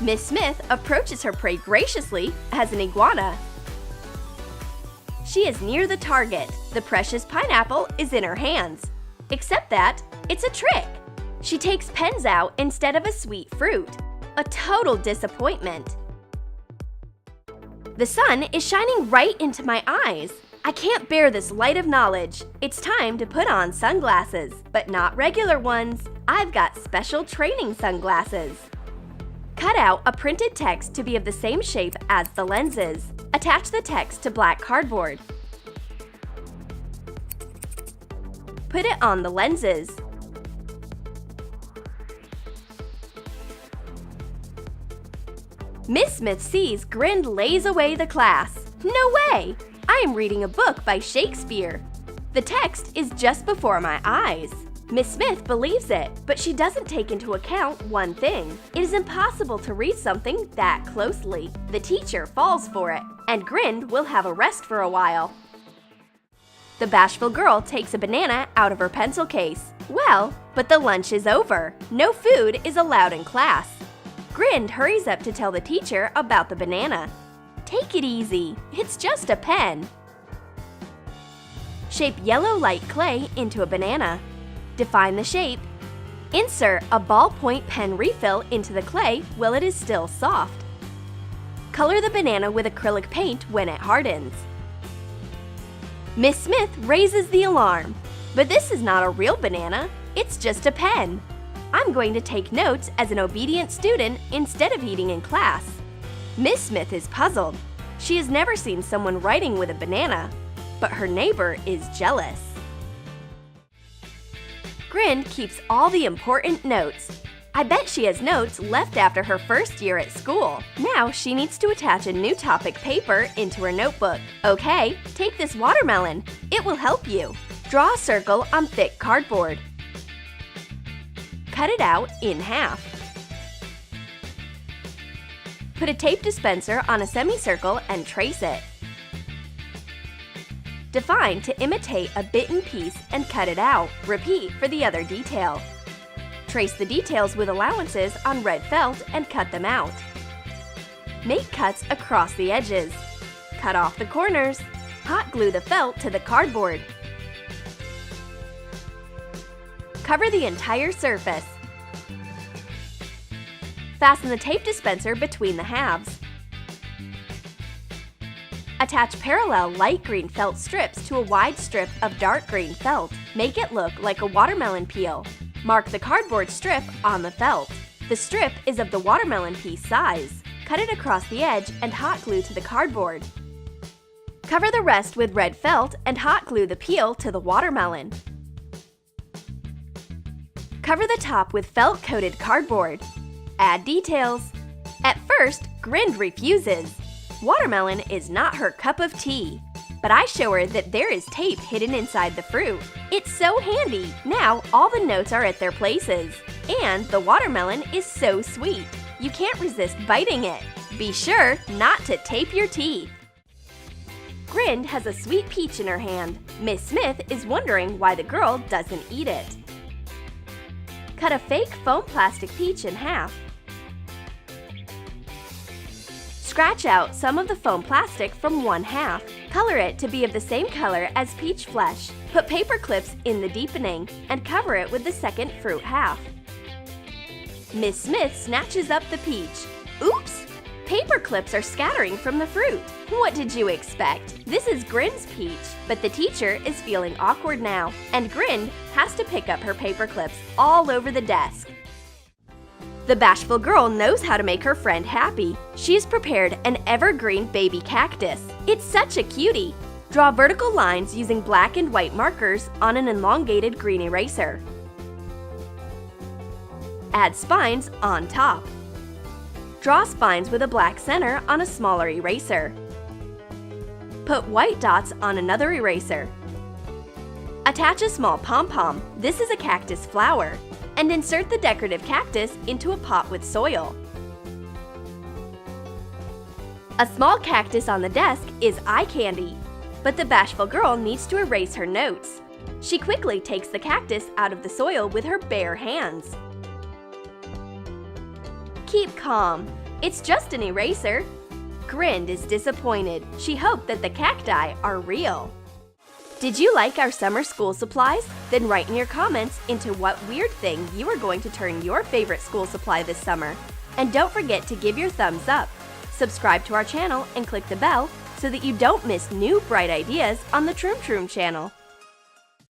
Miss Smith approaches her prey graciously as an iguana. She is near the target. The precious pineapple is in her hands. Except that it's a trick. She takes pens out instead of a sweet fruit. A total disappointment. The sun is shining right into my eyes. I can't bear this light of knowledge. It's time to put on sunglasses, but not regular ones. I've got special training sunglasses. Cut out a printed text to be of the same shape as the lenses. Attach the text to black cardboard. Put it on the lenses. Miss Smith sees grinned lays away the class. No way! I am reading a book by Shakespeare. The text is just before my eyes. Miss Smith believes it, but she doesn't take into account one thing. It is impossible to read something that closely. The teacher falls for it, and Grind will have a rest for a while. The bashful girl takes a banana out of her pencil case. Well, but the lunch is over. No food is allowed in class. Grind hurries up to tell the teacher about the banana. Take it easy, it's just a pen. Shape yellow light clay into a banana. Define the shape. Insert a ballpoint pen refill into the clay while it is still soft. Color the banana with acrylic paint when it hardens. Miss Smith raises the alarm. But this is not a real banana, it's just a pen. I'm going to take notes as an obedient student instead of eating in class. Miss Smith is puzzled. She has never seen someone writing with a banana, but her neighbor is jealous. Grind keeps all the important notes. I bet she has notes left after her first year at school. Now she needs to attach a new topic paper into her notebook. Okay, take this watermelon. It will help you. Draw a circle on thick cardboard. Cut it out in half. Put a tape dispenser on a semicircle and trace it. Define to imitate a bitten piece and cut it out. Repeat for the other detail. Trace the details with allowances on red felt and cut them out. Make cuts across the edges. Cut off the corners. Hot glue the felt to the cardboard. Cover the entire surface. Fasten the tape dispenser between the halves. Attach parallel light green felt strips to a wide strip of dark green felt. Make it look like a watermelon peel. Mark the cardboard strip on the felt. The strip is of the watermelon piece size. Cut it across the edge and hot glue to the cardboard. Cover the rest with red felt and hot glue the peel to the watermelon. Cover the top with felt-coated cardboard. Add details. At first, Grind refuses. Watermelon is not her cup of tea. But I show her that there is tape hidden inside the fruit. It's so handy. Now all the notes are at their places. And the watermelon is so sweet. You can't resist biting it. Be sure not to tape your teeth. Grind has a sweet peach in her hand. Miss Smith is wondering why the girl doesn't eat it. Cut a fake foam plastic peach in half. Scratch out some of the foam plastic from one half. Color it to be of the same color as peach flesh. Put paper clips in the deepening and cover it with the second fruit half. Miss Smith snatches up the peach. Oops! Paper clips are scattering from the fruit. What did you expect? This is Grind's peach, but the teacher is feeling awkward now, and Grind has to pick up her paper clips all over the desk. The bashful girl knows how to make her friend happy. She's prepared an evergreen baby cactus. It's such a cutie. Draw vertical lines using black and white markers on an elongated green eraser. Add spines on top. Draw spines with a black center on a smaller eraser. Put white dots on another eraser. Attach a small pom-pom. This is a cactus flower. And insert the decorative cactus into a pot with soil. A small cactus on the desk is eye candy, but the bashful girl needs to erase her notes. She quickly takes the cactus out of the soil with her bare hands. Keep calm. It's just an eraser. Grinned is disappointed. She hoped that the cacti are real. Did you like our summer school supplies? Then write in your comments into what weird thing you are going to turn your favorite school supply this summer. And don't forget to give your thumbs up. Subscribe to our channel and click the bell so that you don't miss new bright ideas on the Troom Troom channel.